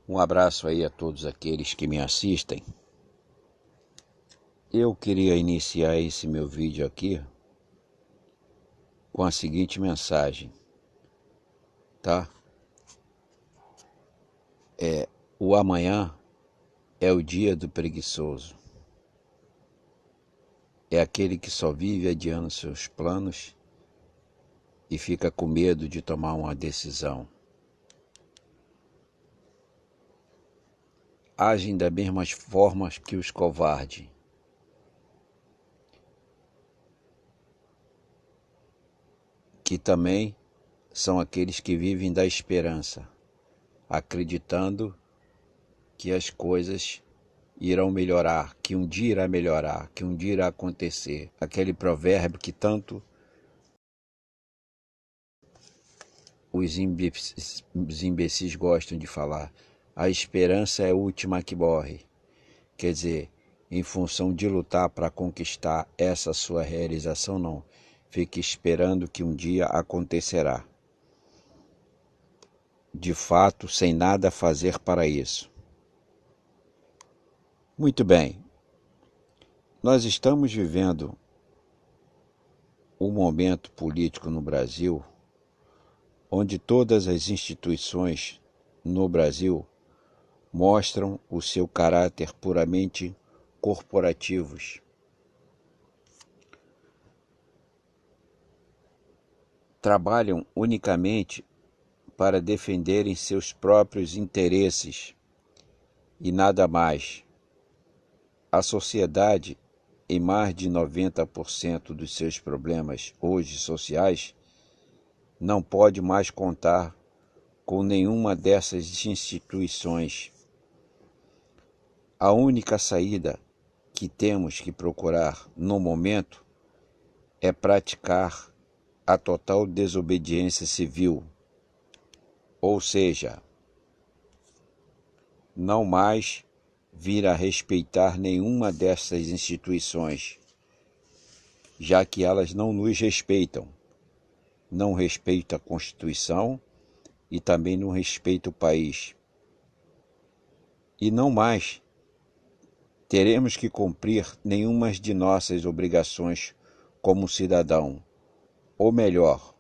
Um abraço aí a todos aqueles que me assistem. Eu queria iniciar esse meu vídeo aqui com a seguinte mensagem, tá? O amanhã é o dia do preguiçoso. É aquele que só vive adiando seus planos e fica com medo de tomar uma decisão. Agem da mesma forma que os covardes. Que também são aqueles que vivem da esperança, acreditando que as coisas irão melhorar, que um dia irá melhorar, que um dia irá acontecer. Aquele provérbio que tanto os imbecis gostam de falar. A esperança é a última que morre. Quer dizer, em função de lutar para conquistar essa sua realização, não. Fique esperando que um dia acontecerá. De fato, sem nada a fazer para isso. Muito bem. Nós estamos vivendo um momento político no Brasil onde todas as instituições no Brasil mostram o seu caráter puramente corporativos. Trabalham unicamente para defenderem seus próprios interesses e nada mais. A sociedade, em mais de 90% dos seus problemas hoje sociais, não pode mais contar com nenhuma dessas instituições. A única saída que temos que procurar no momento é praticar a total desobediência civil, ou seja, não mais vir a respeitar nenhuma dessas instituições, já que elas não nos respeitam. Não respeita a Constituição e também não respeita o país. E não mais teremos que cumprir nenhuma de nossas obrigações como cidadão. Ou melhor,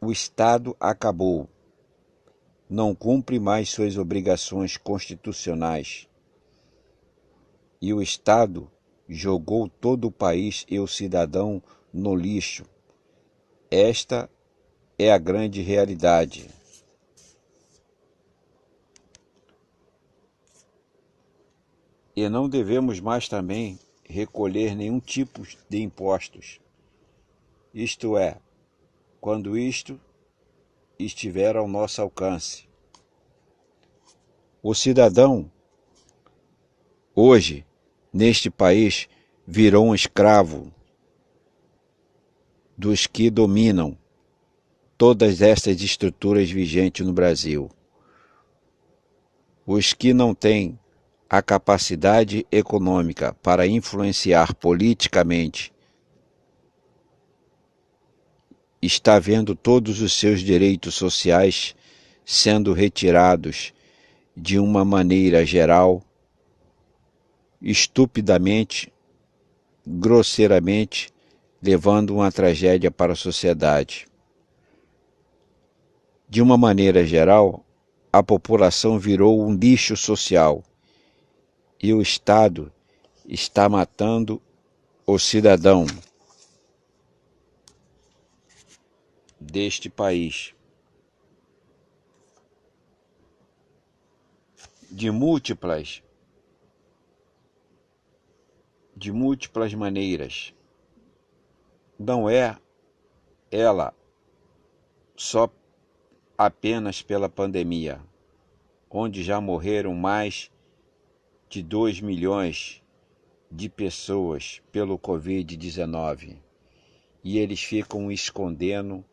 o Estado acabou. Não cumpre mais suas obrigações constitucionais. E o Estado jogou todo o país e o cidadão no lixo. Esta é a grande realidade. E não devemos mais também recolher nenhum tipo de impostos. Isto é, quando isto estiver ao nosso alcance. O cidadão, hoje, neste país, virou um escravo dos que dominam todas estas estruturas vigentes no Brasil. Os que não têm a capacidade econômica para influenciar politicamente está vendo todos os seus direitos sociais sendo retirados de uma maneira geral, estupidamente, grosseiramente, levando uma tragédia para a sociedade. De uma maneira geral, a população virou um lixo social e o Estado está matando o cidadão deste país de múltiplas maneiras. Não é ela só apenas pela pandemia, onde já morreram mais de 2 milhões de pessoas pelo Covid-19. E eles ficam escondendo,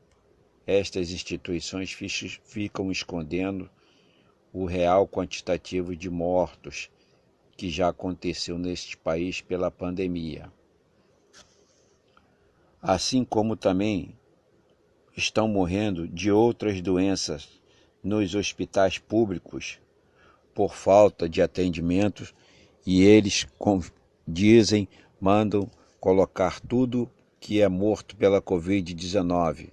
estas instituições ficam escondendo o real quantitativo de mortos que já aconteceu neste país pela pandemia. Assim como também estão morrendo de outras doenças nos hospitais públicos, por falta de atendimento e eles mandam colocar tudo que é morto pela Covid-19.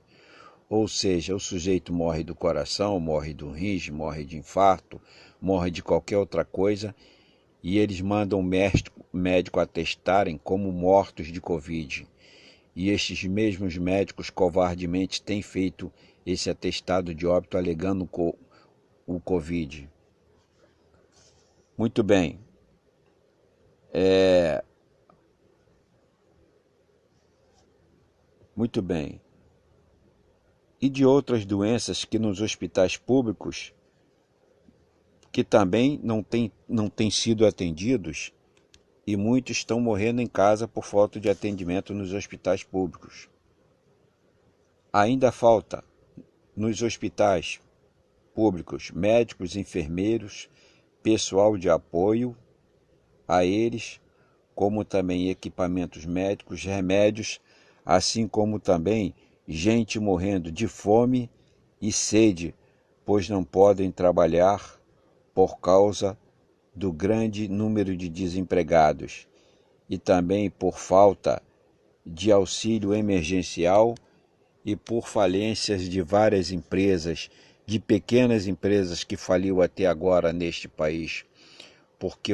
Ou seja, o sujeito morre do coração, morre do rins, morre de infarto, morre de qualquer outra coisa, e eles mandam o médico atestarem como mortos de Covid. E estes mesmos médicos covardemente têm feito esse atestado de óbito alegando o Covid. Muito bem. Muito bem. E de outras doenças que nos hospitais públicos, que também não têm sido atendidos, e muitos estão morrendo em casa por falta de atendimento nos hospitais públicos. Ainda falta nos hospitais públicos médicos, enfermeiros, pessoal de apoio a eles, como também equipamentos médicos, remédios, assim como também gente morrendo de fome e sede, pois não podem trabalhar por causa do grande número de desempregados e também por falta de auxílio emergencial e por falências de várias empresas, de pequenas empresas que faliu até agora neste país, porque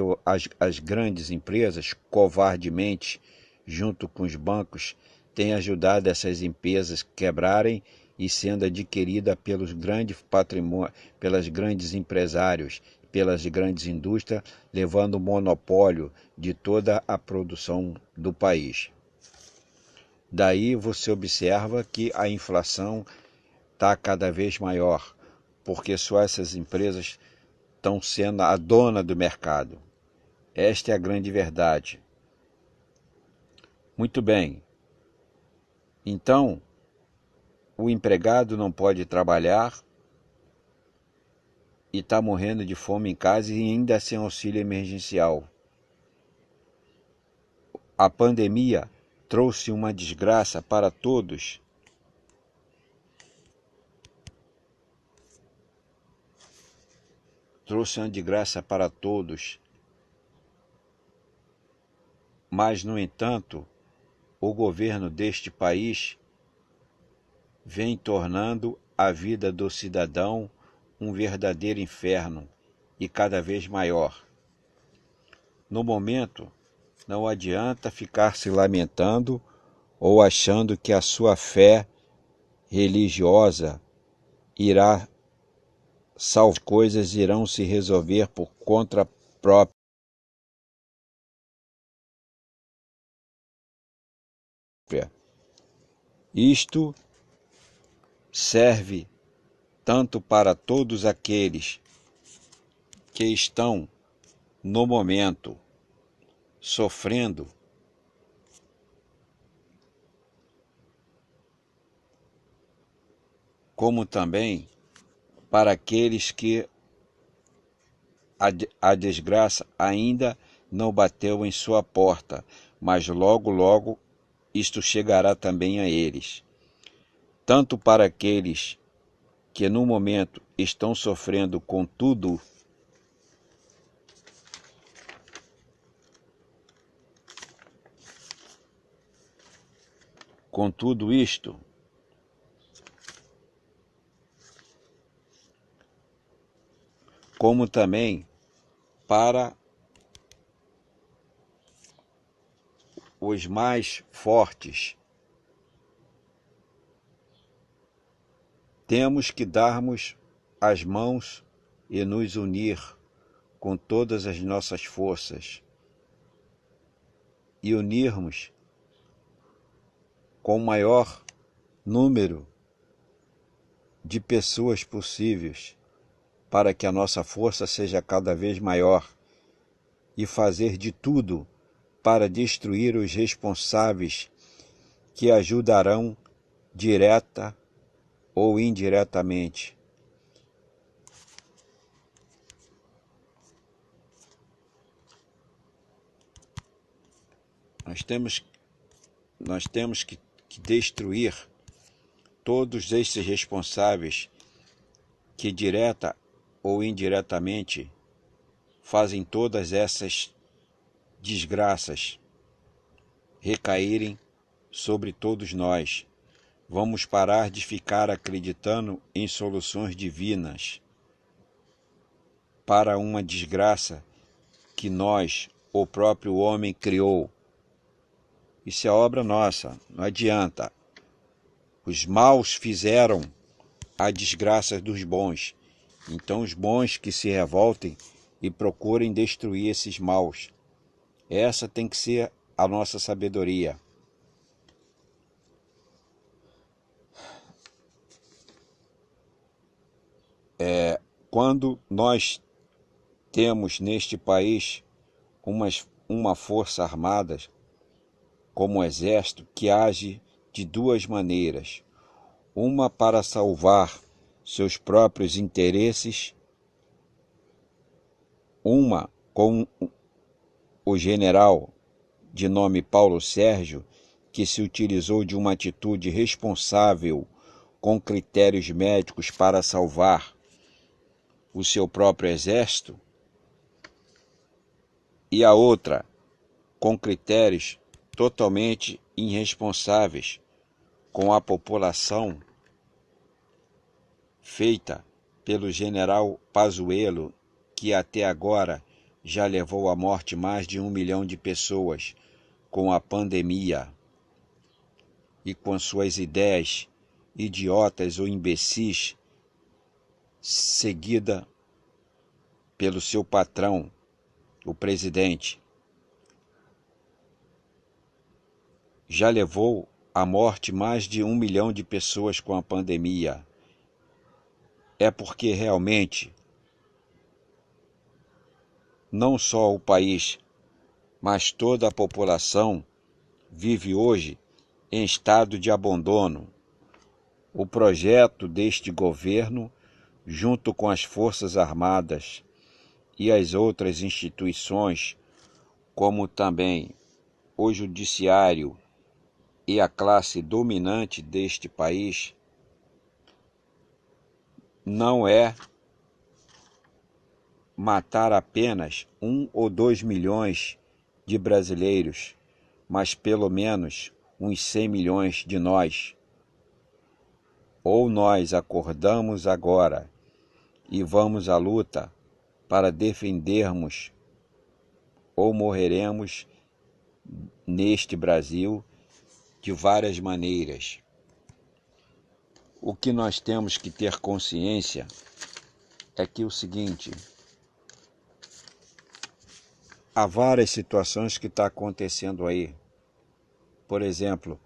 as grandes empresas, covardemente, junto com os bancos, têm ajudado essas empresas a quebrarem e sendo adquirida pelos grandes patrimônios, pelas grandes empresários, pelas grandes indústrias, levando o monopólio de toda a produção do país. Daí você observa que a inflação está cada vez maior, porque só essas empresas estão sendo a dona do mercado. Esta é a grande verdade. Muito bem. Então, o empregado não pode trabalhar e está morrendo de fome em casa e ainda sem auxílio emergencial. A pandemia trouxe uma desgraça para todos. Trouxe uma desgraça para todos. Mas, no entanto, o governo deste país vem tornando a vida do cidadão um verdadeiro inferno e cada vez maior. No momento, não adianta ficar se lamentando ou achando que a sua fé religiosa irá salvar, coisas irão se resolver por conta própria. Isto serve tanto para todos aqueles que estão no momento sofrendo, como também para aqueles que a desgraça ainda não bateu em sua porta, mas logo, logo isto chegará também a eles. Tanto para aqueles que no momento estão sofrendo com tudo isto, como também para os mais fortes. Temos que darmos as mãos e nos unir com todas as nossas forças e unirmos com o maior número de pessoas possíveis para que a nossa força seja cada vez maior e fazer de tudo para destruir os responsáveis que ajudarão direta ou indiretamente. Nós temos que destruir todos esses responsáveis que direta ou indiretamente fazem todas essas desgraças recaírem sobre todos nós. Vamos parar de ficar acreditando em soluções divinas para uma desgraça que nós, o próprio homem, criou. Isso é obra nossa, não adianta. Os maus fizeram a desgraça dos bons. Então os bons que se revoltem e procurem destruir esses maus. Essa tem que ser a nossa sabedoria. Quando nós temos neste país uma força armada, como o Exército, que age de duas maneiras. Uma para salvar seus próprios interesses, uma com o general de nome Paulo Sérgio, que se utilizou de uma atitude responsável com critérios médicos para salvar o seu próprio exército, e a outra com critérios totalmente irresponsáveis com a população, feita pelo general Pazuello, que até agora já levou à morte mais de 1 milhão de pessoas com a pandemia e com suas ideias idiotas ou imbecis, seguida pelo seu patrão, o presidente. Já levou à morte mais de 1 milhão de pessoas com a pandemia. É porque realmente não só o país, mas toda a população vive hoje em estado de abandono. O projeto deste governo, junto com as Forças Armadas e as outras instituições, como também o Judiciário e a classe dominante deste país, não é matar apenas 1 ou 2 milhões de brasileiros, mas pelo menos uns 100 milhões de nós. Ou nós acordamos agora e vamos à luta para defendermos, ou morreremos neste Brasil de várias maneiras. O que nós temos que ter consciência é que o seguinte: há várias situações que estão acontecendo aí. Por exemplo,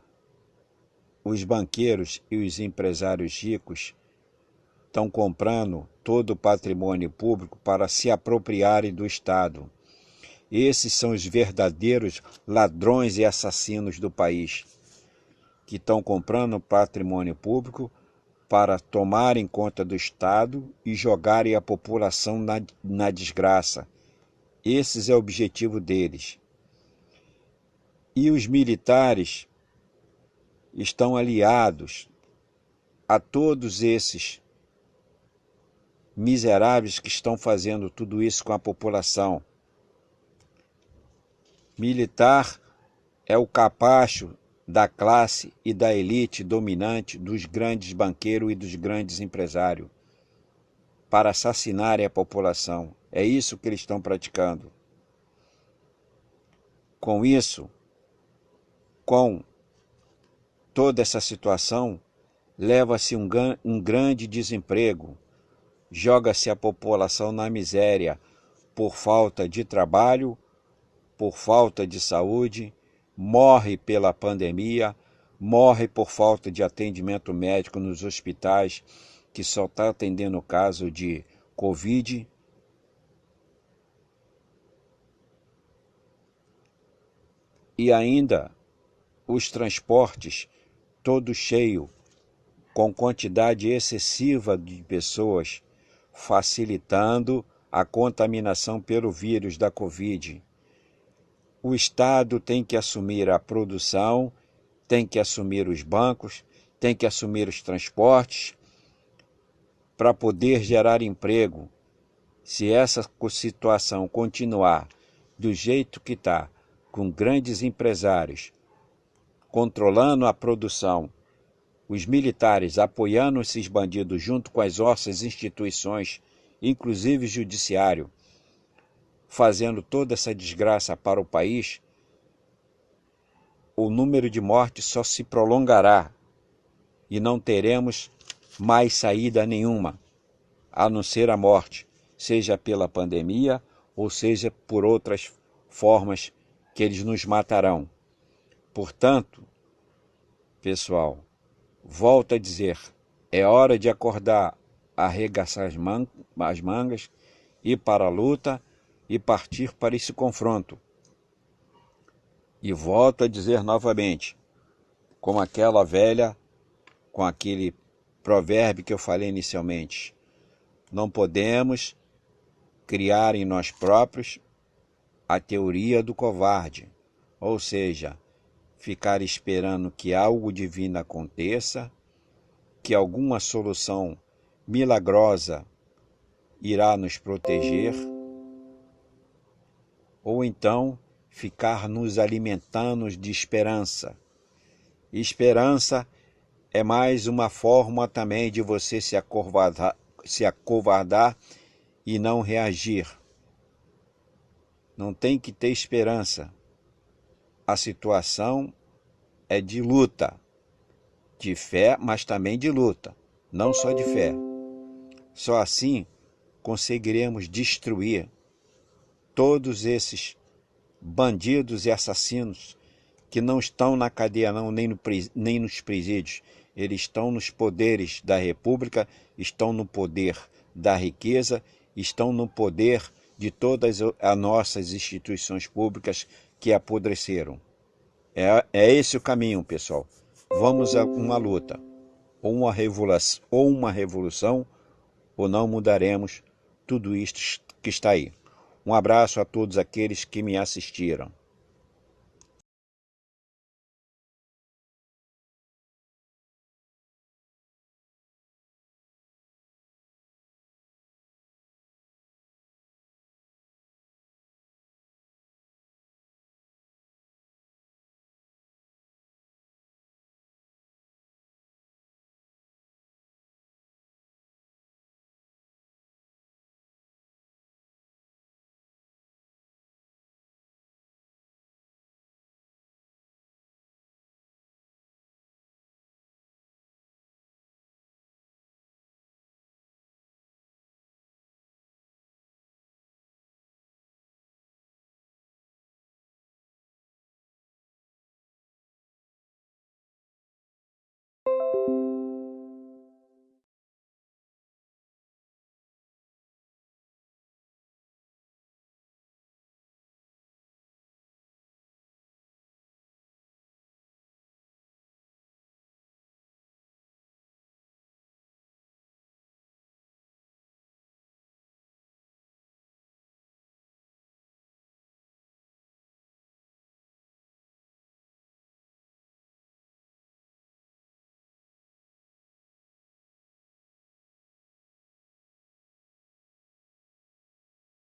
os banqueiros e os empresários ricos estão comprando todo o patrimônio público para se apropriarem do Estado. Esses são os verdadeiros ladrões e assassinos do país, que estão comprando patrimônio público para tomarem conta do Estado e jogarem a população na desgraça. Esse é o objetivo deles. E os militares estão aliados a todos esses miseráveis que estão fazendo tudo isso com a população. Militar é o capacho da classe e da elite dominante dos grandes banqueiros e dos grandes empresários para assassinarem a população. É isso que eles estão praticando. Com isso, com toda essa situação, leva-se um grande desemprego, joga-se a população na miséria por falta de trabalho, por falta de saúde, morre pela pandemia, morre por falta de atendimento médico nos hospitais, que só está atendendo o caso de Covid. E ainda os transportes todos cheios, com quantidade excessiva de pessoas, facilitando a contaminação pelo vírus da Covid. O Estado tem que assumir a produção, tem que assumir os bancos, tem que assumir os transportes para poder gerar emprego. Se essa situação continuar do jeito que está, com grandes empresários controlando a produção, os militares apoiando esses bandidos junto com as nossas instituições, inclusive o judiciário, fazendo toda essa desgraça para o país, o número de mortes só se prolongará e não teremos mais saída nenhuma, a não ser a morte, seja pela pandemia ou seja por outras formas que eles nos matarão. Portanto, pessoal, volto a dizer, é hora de acordar, arregaçar as mangas, ir para a luta e partir para esse confronto. E volto a dizer novamente, com aquele provérbio que eu falei inicialmente, não podemos criar em nós próprios a teoria do covarde, ou seja, ficar esperando que algo divino aconteça, que alguma solução milagrosa irá nos proteger, ou então ficar nos alimentando de esperança. Esperança é mais uma forma também de você se acovardar e não reagir. Não tem que ter esperança. A situação é de luta, de fé, mas também de luta, não só de fé. Só assim conseguiremos destruir todos esses bandidos e assassinos que não estão na cadeia não, nem nos presídios. Eles estão nos poderes da República, estão no poder da riqueza, estão no poder de todas as nossas instituições públicas que apodreceram. É esse o caminho, pessoal. Vamos a uma luta, ou uma revolução, ou não mudaremos tudo isto que está aí. Um abraço a todos aqueles que me assistiram.